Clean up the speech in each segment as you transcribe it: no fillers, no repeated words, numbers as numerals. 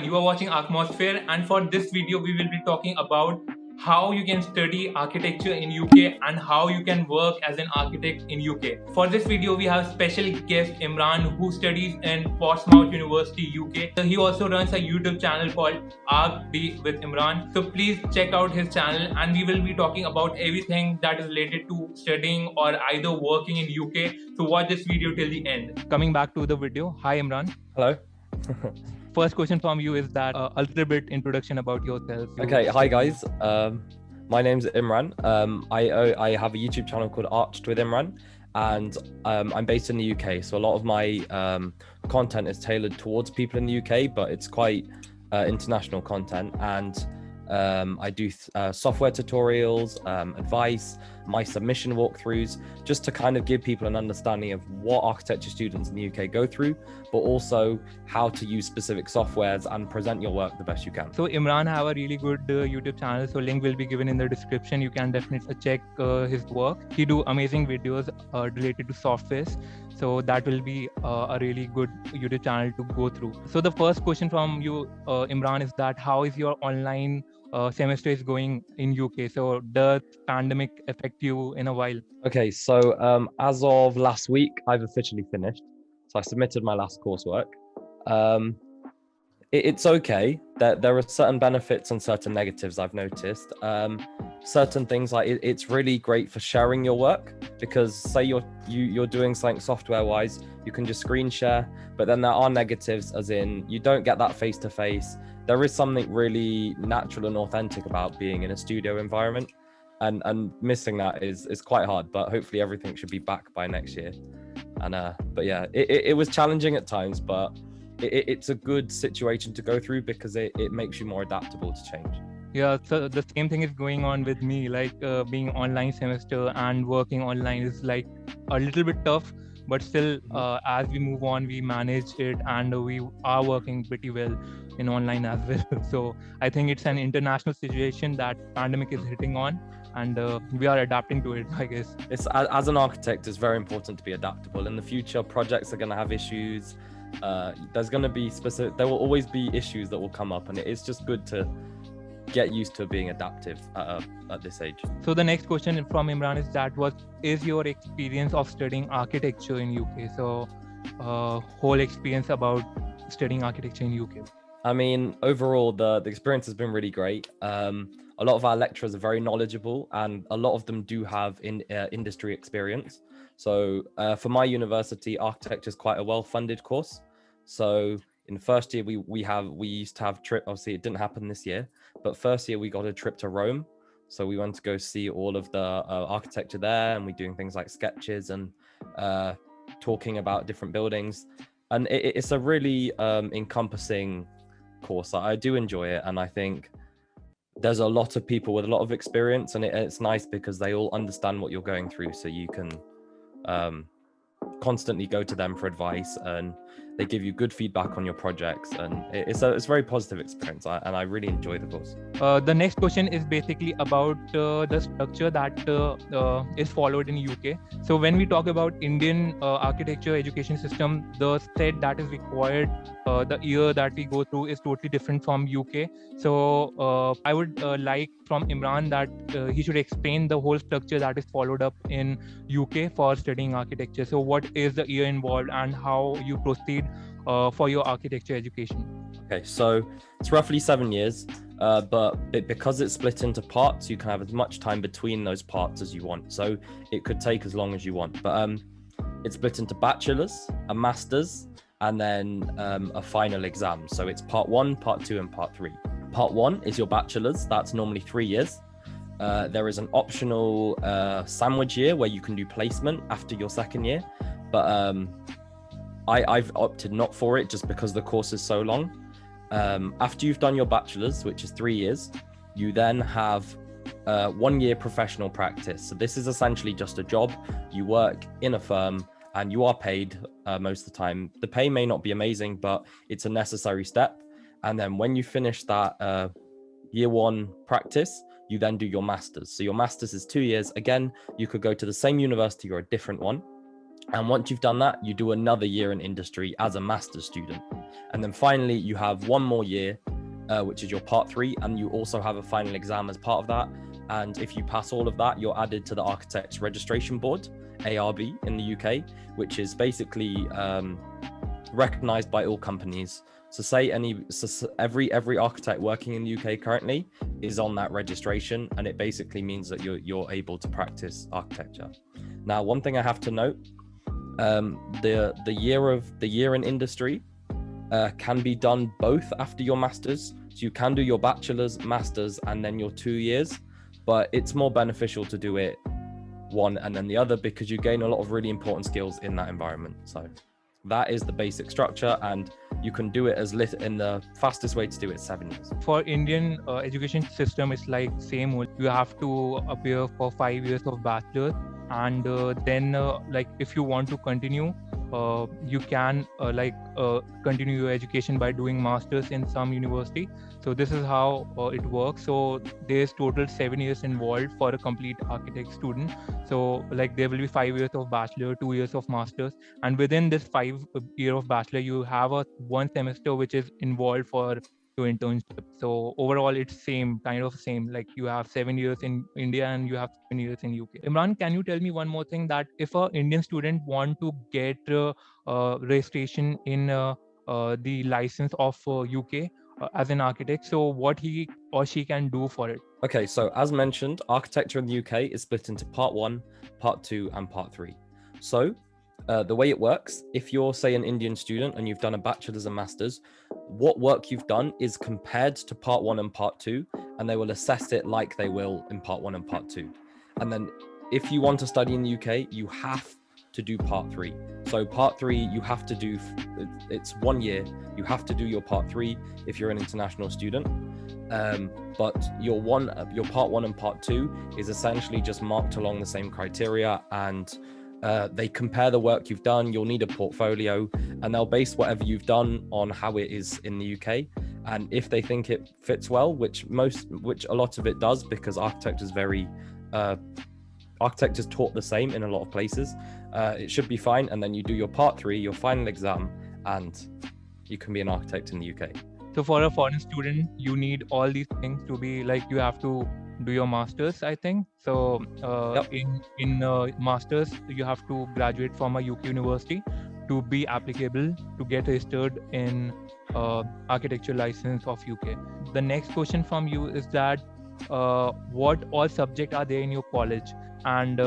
You are watching Atmosphere, and for this video we will be talking about how you can study architecture in UK and how you can work as an architect in UK. For this video we have special guest Imran, who studies in Portsmouth University UK. He also runs a YouTube channel called ArcD with Imran. So please check out his channel, and we will be talking about everything that is related to studying or either working in UK. So watch this video till the end. Coming back to the video, hi Imran. Hello. First question from you is that a little bit introduction about yourself. Okay, hi guys. My name's Imran. I have a YouTube channel called Arched with Imran, and I'm based in the UK. So a lot of my content is tailored towards people in the UK, but it's quite international content. And I do software tutorials, advice, my submission walkthroughs, just to kind of give people an understanding of what architecture students in the UK go through, but also how to use specific softwares and present your work the best you can. So Imran have a really good YouTube channel, so link will be given in the description. You can definitely check his work. He do amazing videos related to softwares, so that will be a really good YouTube channel to go through. So the first question from you, Imran, is that how is your online semester is going in UK? So does pandemic affect you in a while? Okay, so as of last week, I've officially finished. So I submitted my last coursework. It's okay. There are certain benefits and certain negatives I've noticed. Certain things like it's really great for sharing your work, because say you're doing something software-wise, you can just screen share. But then there are negatives, as in you don't get that face-to-face. There is something really natural and authentic about being in a studio environment, and missing that is quite hard. But hopefully everything should be back by next year. And but yeah, it was challenging at times, but it's a good situation to go through because it makes you more adaptable to change. Yeah, so the same thing is going on with me, like being online semester and working online is like a little bit tough, but still as we move on, we manage it, and we are working pretty well in online as well. So I think it's an international situation that pandemic is hitting on, and we are adapting to it, I guess. It's, as an architect, it's very important to be adaptable. In the future, projects are going to have issues. There's going to be there will always be issues that will come up, and it's just good to get used to being adaptive at this age. So the next question from Imran is that what is your experience of studying architecture in UK? So whole experience about studying architecture in UK. I mean, overall, the experience has been really great. A lot of our lecturers are very knowledgeable, and a lot of them do have industry experience. So for my university, architecture is quite a well-funded course. So in first year, we used to have trip. Obviously, it didn't happen this year, but first year we got a trip to Rome. So we went to go see all of the architecture there, and we're doing things like sketches and talking about different buildings. And it's a really encompassing course. I do enjoy it, and I think there's a lot of people with a lot of experience, and it's nice because they all understand what you're going through, so you can constantly go to them for advice, and they give you good feedback on your projects, and it's a very positive experience, and I really enjoy the course. The next question is basically about the structure that is followed in UK. So when we talk about Indian architecture education system, the set that is required, the year that we go through is totally different from UK. So I would like from Imran that he should explain the whole structure that is followed up in UK for studying architecture. So what is the year involved and how you proceed for your architecture education? Okay, so it's roughly 7 years, but because it's split into parts, you can have as much time between those parts as you want. So it could take as long as you want, but it's split into bachelor's, a master's, and then a final exam. So it's part 1, part 2, and part 3. Part 1 is your bachelor's. That's normally 3 years. There is an optional sandwich year where you can do placement after your second year, but I've opted not for it just because the course is so long. After you've done your bachelor's, which is 3 years, you then have 1 year professional practice. So this is essentially just a job. You work in a firm and you are paid most of the time. The pay may not be amazing, but it's a necessary step. And then when you finish that year 1 practice, you then do your master's. So your master's is 2 years. Again, you could go to the same university or a different one. And once you've done that, you do another year in industry as a master's student. And then finally, you have one more year, which is your part 3. And you also have a final exam as part of that. And if you pass all of that, you're added to the Architects Registration Board, ARB, in the UK, which is basically recognized by all companies. So say every architect working in the UK currently is on that registration, and it basically means that you're able to practice architecture. Now, one thing I have to note, the year in industry can be done both after your masters. So you can do your bachelor's, masters, and then your 2 years, but it's more beneficial to do it one and then the other because you gain a lot of really important skills in that environment. So that is the basic structure, and you can do it in the fastest way to do it 7 years. For Indian education system, it's like same. You have to appear for 5 years of bachelor's, and then like if you want to continue, you can continue your education by doing masters in some university. So this is how it works. So there's total 7 years involved for a complete architect student. So like there will be 5 years of bachelor, 2 years of masters, and within this 5 year of bachelor, you have a 1 semester which is involved for your internship. So overall, it's kind of same. Like you have 7 years in India and you have 7 years in UK. Imran, can you tell me one more thing, that if a Indian student want to get registration in the license of UK as an architect, so what he or she can do for it? Okay, so as mentioned, architecture in the UK is split into part 1, part 2, and part 3. So the way it works, if you're, say, an Indian student and you've done a bachelor's and master's, what work you've done is compared to part 1 and part 2, and they will assess it like they will in part 1 and part 2. And then if you want to study in the UK, you have to do part 3. So part 3, you have to do, it's 1 year, you have to do your part 3 if you're an international student. But your part 1 and part 2 is essentially just marked along the same criteria, and they compare the work you've done. You'll need a portfolio, and they'll base whatever you've done on how it is in the UK. And if they think it fits well, which a lot of it does, because architecture is taught the same in a lot of places, it should be fine. And then you do your part 3, your final exam, and you can be an architect in the UK. So for a foreign student, you need all these things to be like, you have to do your masters, I think. So Yep. in masters, you have to graduate from a UK university to be applicable to get registered in architecture license of UK. The next question from you is that what all subjects are there in your college, and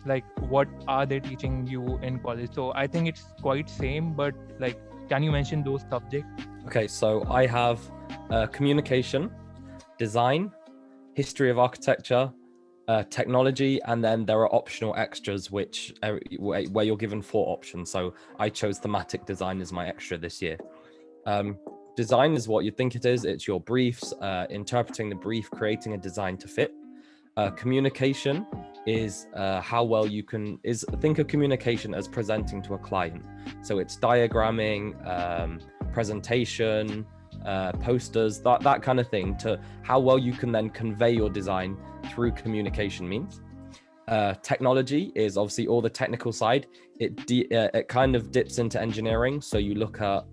like what are they teaching you in college? So I think it's quite same, but like, can you mention those subjects? Okay, so I have communication, design, history of architecture, technology, and then there are optional extras where you're given 4 options. So I chose thematic design as my extra this year. Design is what you think it is. It's your briefs, interpreting the brief, creating a design to fit. Communication is how well you can think of communication as presenting to a client. So it's diagramming, presentation, posters, that kind of thing, to how well you can then convey your design through communication means. Technology is obviously all the technical side. It kind of dips into engineering. So you look at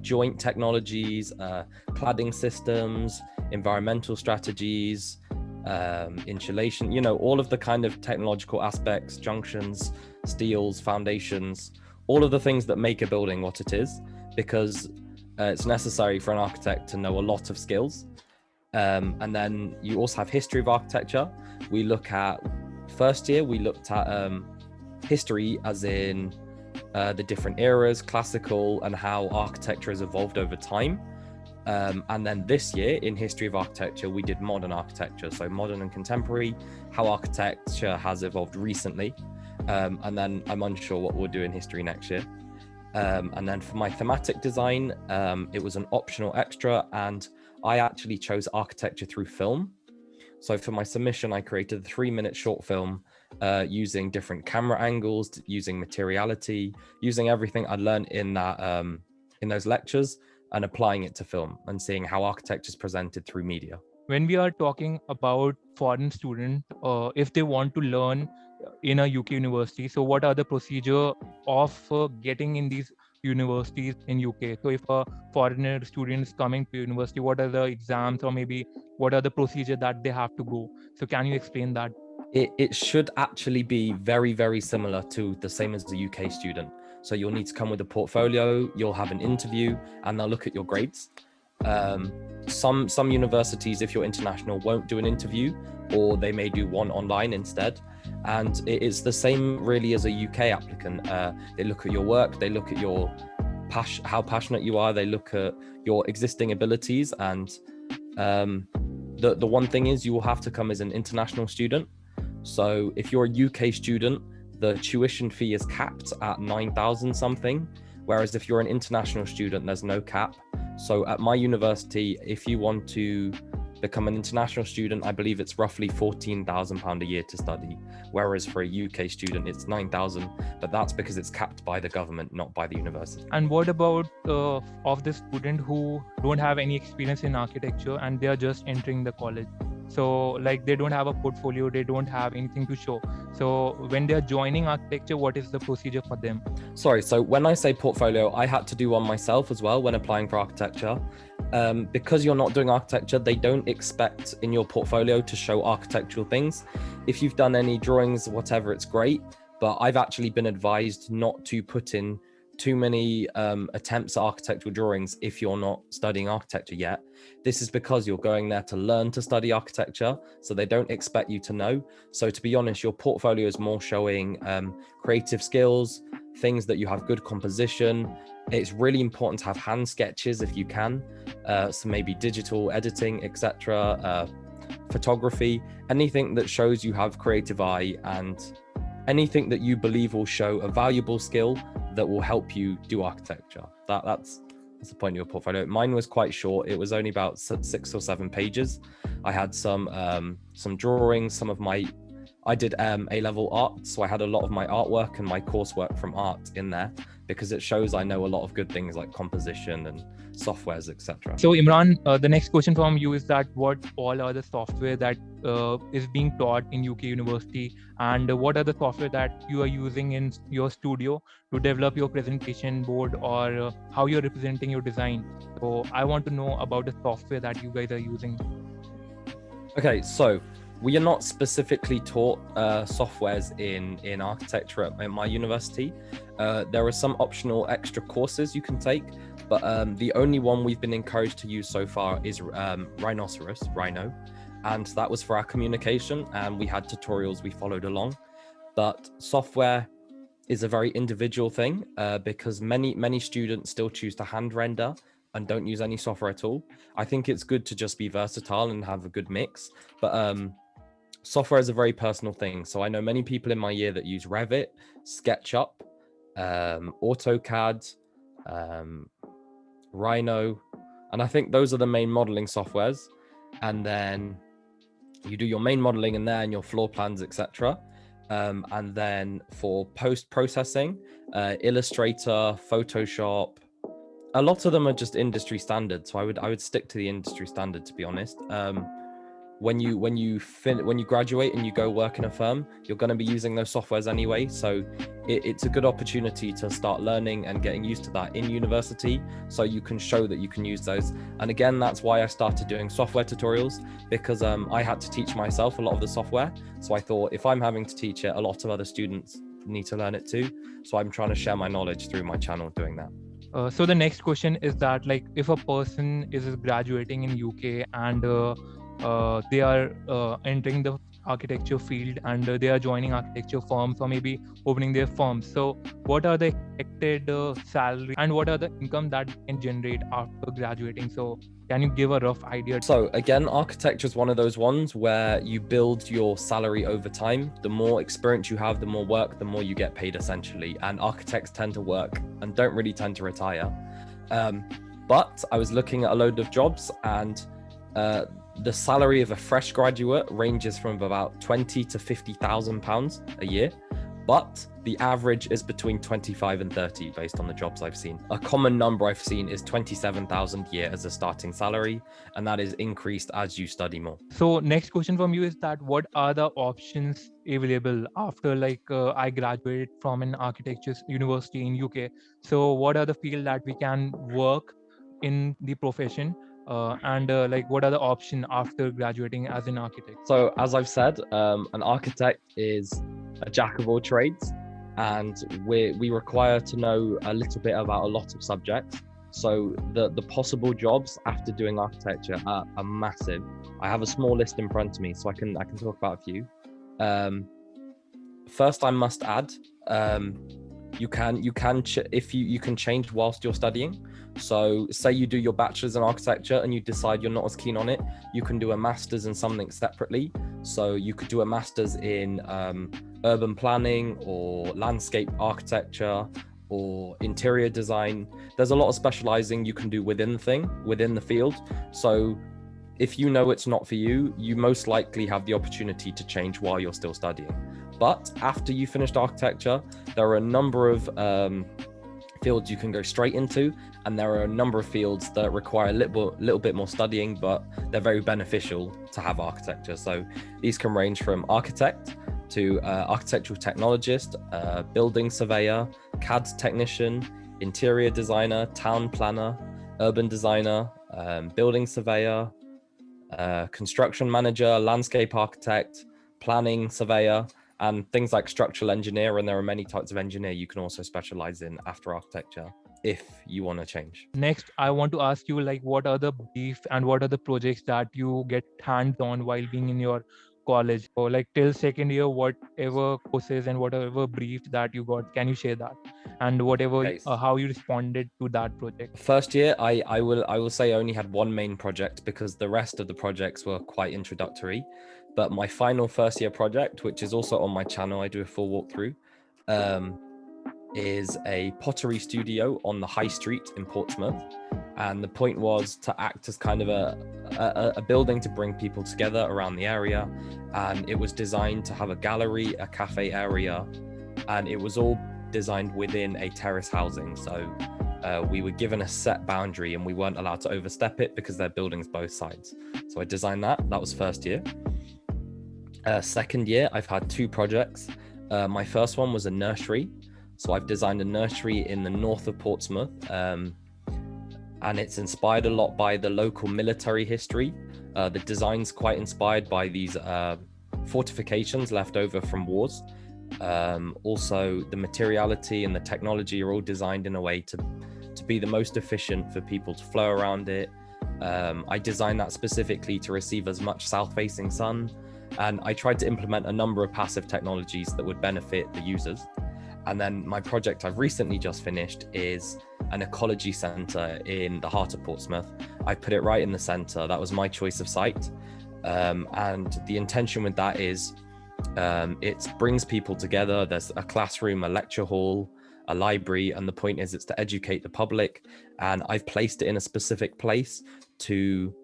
joint technologies, cladding systems, environmental strategies, insulation, all of the kind of technological aspects, junctions, steels, foundations, all of the things that make a building what it is, because it's necessary for an architect to know a lot of skills. And then you also have history of architecture. First year, we looked at history as in the different eras, classical, and how architecture has evolved over time. And then this year in history of architecture, we did modern architecture. So modern and contemporary, how architecture has evolved recently. And then I'm unsure what we'll do in history next year. And then for my thematic design, it was an optional extra, and I actually chose architecture through film. So for my submission, I created a 3-minute short film using different camera angles, using materiality, using everything I learned in those lectures, and applying it to film and seeing how architecture is presented through media. When we are talking about foreign student, if they want to learn in a UK university. So what are the procedure of getting in these universities in UK? So if a foreigner student is coming to university, what are the exams, or maybe what are the procedure that they have to go? So can you explain that? It should actually be very, very similar to the same as the UK student. So you'll need to come with a portfolio, you'll have an interview, and they'll look at your grades. Some universities, if you're international, won't do an interview, or they may do one online instead. And it's the same really as a UK applicant. They look at your work, they look at your how passionate you are, they look at your existing abilities, and the one thing is you will have to come as an international student. So if you're a UK student, the tuition fee is capped at 9,000 something, whereas if you're an international student, there's no cap. So at my university, if you want to become an international student, I believe it's roughly £14,000 a year to study, whereas for a UK student, it's 9,000, but that's because it's capped by the government, not by the university. And what about of the student who don't have any experience in architecture and they are just entering the college? So like they don't have a portfolio, they don't have anything to show. So when they are joining architecture, what is the procedure for them? Sorry, so when I say portfolio, I had to do one myself as well when applying for architecture. Because you're not doing architecture, they don't expect in your portfolio to show architectural things. If you've done any drawings, whatever, it's great. But I've actually been advised not to put in too many attempts at architectural drawings if you're not studying architecture yet. This is because you're going there to learn to study architecture, so they don't expect you to know. So to be honest, your portfolio is more showing creative skills, things that you have good composition. It's really important to have hand sketches if you can, so maybe digital editing, etc., photography, anything that shows you have creative eye, and anything that you believe will show a valuable skill that will help you do architecture. That's the point of your portfolio. Mine was quite short. It was only about 6 or 7 pages. I had some drawings, I did A-level art, so I had a lot of my artwork and my coursework from art in there, because it shows I know a lot of good things like composition and softwares, etc. So Imran, the next question from you is that what all are the software that is being taught in UK university, and what are the software that you are using in your studio to develop your presentation board, or how you're representing your design? So I want to know about the software that you guys are using. Okay, so we are not specifically taught softwares in architecture at my university. There are some optional extra courses you can take, but the only one we've been encouraged to use so far is Rhino, and that was for our communication, and we had tutorials we followed along. But software is a very individual thing, because many students still choose to hand render and don't use any software at all. I think it's good to just be versatile and have a good mix, but software is a very personal thing. So I know many people in my year that use Revit, SketchUp, AutoCAD, Rhino, and I think those are the main modeling softwares. And then you do your main modeling in there and your floor plans, etc. And then for post-processing, Illustrator, Photoshop, a lot of them are just industry standard. So I would stick to the industry standard, to be honest. When you graduate and you go work in a firm, you're going to be using those softwares anyway. So it's a good opportunity to start learning and getting used to that in university, so you can show that you can use those. And again, that's why I started doing software tutorials, because I had to teach myself a lot of the software. So I thought, if I'm having to teach it, a lot of other students need to learn it too. So I'm trying to share my knowledge through my channel doing that. So the next question is that, like, if a person is graduating in UK and they are entering the architecture field, and they are joining architecture firms, or maybe opening their firms, so what are the expected salary and what are the income that can generate after graduating? So can you give a rough idea? So again, architecture is one of those ones where you build your salary over time. The more experience you have, the more work, the more you get paid, essentially. And architects tend to work and don't really tend to retire. But I was looking at a load of jobs, and the salary of a fresh graduate ranges from about £20,000 to £50,000 a year. but the average is between 25 and 30 based on the jobs I've seen. A common number I've seen is 27,000 a year as a starting salary, and that is increased as you study more. So next question from you is that what are the options available after I graduated from an architecture university in UK? So what are the field that we can work in the profession, and what are the options after graduating as an architect? So as I've said, an architect is a jack of all trades, and we require to know a little bit about a lot of subjects. So the possible jobs after doing architecture are massive. I have a small list in front of me, so I can talk about a few. First, I must add, you can change whilst you're studying. So say you do your bachelor's in architecture and you decide you're not as keen on it, you can do a master's in something separately. So you could do a master's in urban planning or landscape architecture or interior design. There's a lot of specializing you can do within the field. So if you know it's not for you, you most likely have the opportunity to change while you're still studying. But after you finished architecture, there are a number of fields you can go straight into, and there are a number of fields that require a little bit more studying, but they're very beneficial to have architecture. So these can range from architect to architectural technologist, building surveyor, CAD technician, interior designer, town planner, urban designer, building surveyor, construction manager, landscape architect, planning surveyor, and things like structural engineer. And there are many types of engineer you can also specialize in after architecture if you want to change. Next, I want to ask you what are the brief and what are the projects that you get hands on while being in your college, or till second year, whatever courses and whatever brief that you got, can you share that, and whatever how you responded to that project? First year, I will say I only had one main project because the rest of the projects were quite introductory. But my final first year project, which is also on my channel, I do a full walkthrough, is a pottery studio on the high street in Portsmouth. And the point was to act as kind of a building to bring people together around the area. And it was designed to have a gallery, a cafe area, and it was all designed within a terrace housing. So we were given a set boundary and we weren't allowed to overstep it because they're buildings both sides. So I designed that. That was first year. Second year, I've had two projects. My first one was a nursery. So I've designed a nursery in the north of Portsmouth. And it's inspired a lot by the local military history. The design's quite inspired by these fortifications left over from wars. Also, the materiality and the technology are all designed in a way to be the most efficient for people to flow around it. I designed that specifically to receive as much south-facing sun. And I tried to implement a number of passive technologies that would benefit the users. And then my project I've recently just finished is an ecology centre in the heart of Portsmouth. I put it right in the centre. That was my choice of site. And the intention with that is it brings people together. There's a classroom, a lecture hall, a library, and the point is it's to educate the public. And I've placed it in a specific place to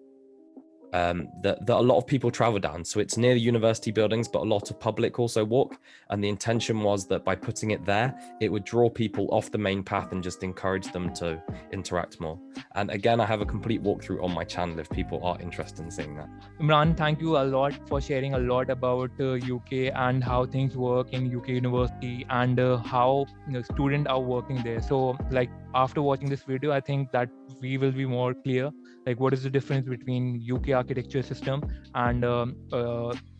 that a lot of people travel down. So it's near the university buildings, but a lot of public also walk. And the intention was that by putting it there, it would draw people off the main path and just encourage them to interact more. And again, I have a complete walkthrough on my channel if people are interested in seeing that. Imran, thank you a lot for sharing a lot about UK and how things work in UK university and how students are working there. So after watching this video, I think that we will be more clear what is the difference between UK architecture system and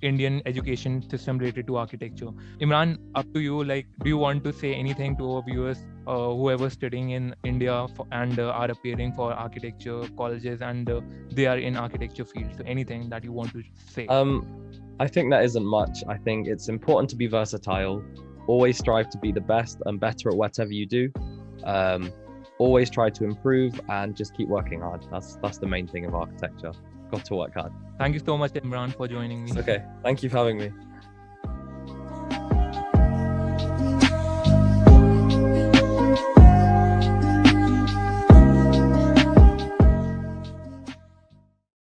Indian education system related to architecture. Imran, up to you. Do you want to say anything to our viewers, whoever studying in India and are appearing for architecture colleges and they are in architecture field? So anything that you want to say? I think that isn't much. I think it's important to be versatile. Always strive to be the best and better at whatever you do. Always try to improve and just keep working hard. That's the main thing of architecture. Got to work hard. Thank you so much, Imran, for joining me. It's okay. Thank you for having me.